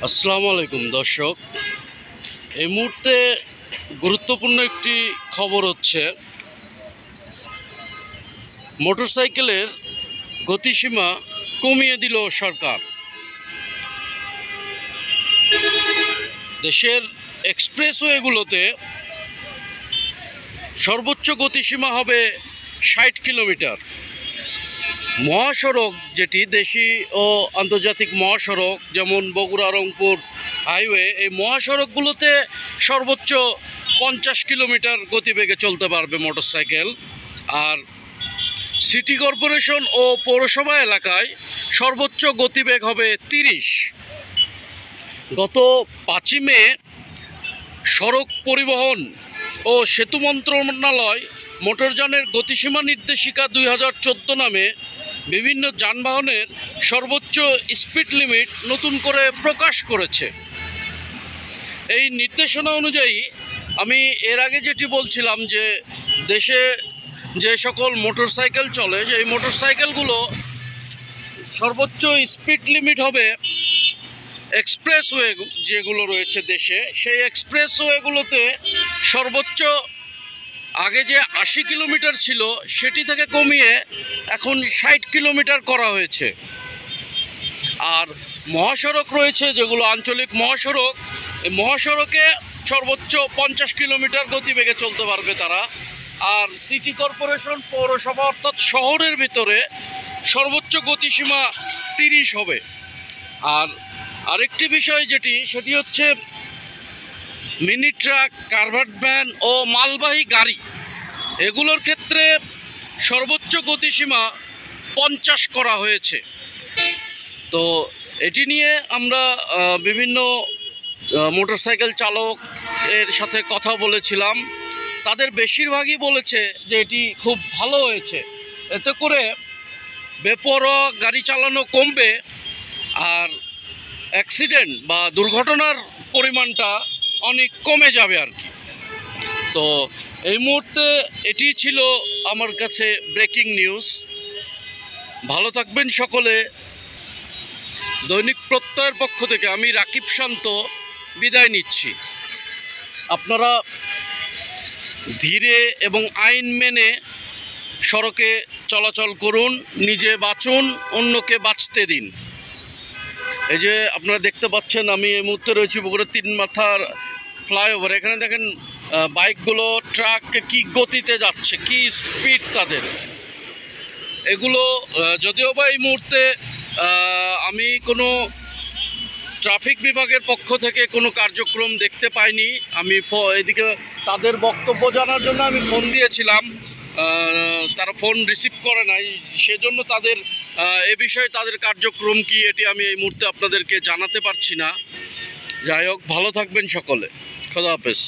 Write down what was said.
আসসালামু আলাইকুম দর্শক, এই মুহূর্তে গুরুত্বপূর্ণ একটি খবর হচ্ছে মোটরসাইকেলের গতিসীমা কমিয়ে দিল সরকার। দেশের এক্সপ্রেসওয়েগুলোতে সর্বোচ্চ গতিসীমা হবে 60 কিলোমিটার। মহাসড়ক, যেটি দেশি ও আন্তর্জাতিক মহাসড়ক যেমন বগুড়া রংপুর হাইওয়ে, এই মহাসড়কগুলোতে সর্বোচ্চ 50 কিলোমিটার গতিবেগে চলতে পারবে মোটরসাইকেল। আর সিটি কর্পোরেশন ও পৌরসভা এলাকায় সর্বোচ্চ গতিবেগ হবে 30। গত 5 মে সড়ক পরিবহন ও সেতু মন্ত্রণালয় মোটরযানের গতিসীমা নির্দেশিকা 2014 নামে বিভিন্ন যানবাহনের সর্বোচ্চ স্পিড লিমিট নতুন করে প্রকাশ করেছে। এই নির্দেশনা অনুযায়ী আমি এর আগে যেটি বলছিলাম যে দেশে যে সকল মোটরসাইকেল চলে সেই মোটরসাইকেলগুলো সর্বোচ্চ স্পিড লিমিট হবে এক্সপ্রেসওয়ে যেগুলো রয়েছে দেশে, সেই এক্সপ্রেসওয়েগুলোতে সর্বোচ্চ আগে যে 80 কিলোমিটার ছিল সেটি থেকে কমিয়ে এখন 60 কিলোমিটার করা হয়েছে। আর মহাসড়ক রয়েছে যেগুলো আঞ্চলিক মহাসড়ক, এই মহাসড়কে সর্বোচ্চ 50 কিলোমিটার গতিবেগে চলতে পারবে তারা। আর সিটি কর্পোরেশন পৌরসভা অর্থাৎ শহরের ভিতরে সর্বোচ্চ গতিসীমা 30 হবে। আর আরেকটি বিষয় সেটি হচ্ছে মিনি ট্রাক, কারভার্ট ভ্যান ও মালবাহী গাড়ি, এগুলোর ক্ষেত্রে সর্বোচ্চ গতিসীমা 50 করা হয়েছে। তো এটি নিয়ে আমরা বিভিন্ন মোটরসাইকেল চালক এর সাথে কথা বলেছিলাম। তাদের বেশিরভাগই বলেছে যে এটি খুব ভালো হয়েছে, এতে করে বেপরোয়া গাড়ি চালানো কমবে আর অ্যাক্সিডেন্ট বা দুর্ঘটনার পরিমাণটা অনেক কমে যাবে আর কি। তো এই মুহূর্তে এটি ছিল আমার কাছে ব্রেকিং নিউজ। ভালো থাকবেন সকলে। দৈনিক প্রত্যয়ের পক্ষ থেকে আমি রাকিব শান্ত বিদায় নিচ্ছি। আপনারা ধীরে এবং আইন মেনে সড়কে চলাচল করুন, নিজে বাঁচুন, অন্যকে বাঁচতে দিন। এই যে আপনারা দেখতে পাচ্ছেন আমি এই মুহূর্তে রয়েছি বগুড়া 3 মাথার ফ্লাইওভার। এখানে দেখেন বাইকগুলো, ট্রাক কি গতিতে যাচ্ছে, কি স্পিড তাদের। এগুলো যদিও বা এই মুহূর্তে আমি কোনো ট্রাফিক বিভাগের পক্ষ থেকে কোনো কার্যক্রম দেখতে পাইনি। আমি এদিকে তাদের বক্তব্য জানার জন্য আমি ফোন দিয়েছিলাম, তারা ফোন রিসিভ করে নাই, সেজন্য তাদের এ বিষয়ে তাদের কার্যক্রম কি এটি আমি এই মুহূর্তে আপনাদেরকে জানাতে পারছি না। যাই হোক, ভালো থাকবেন সকলে। খোদা হাফেজ।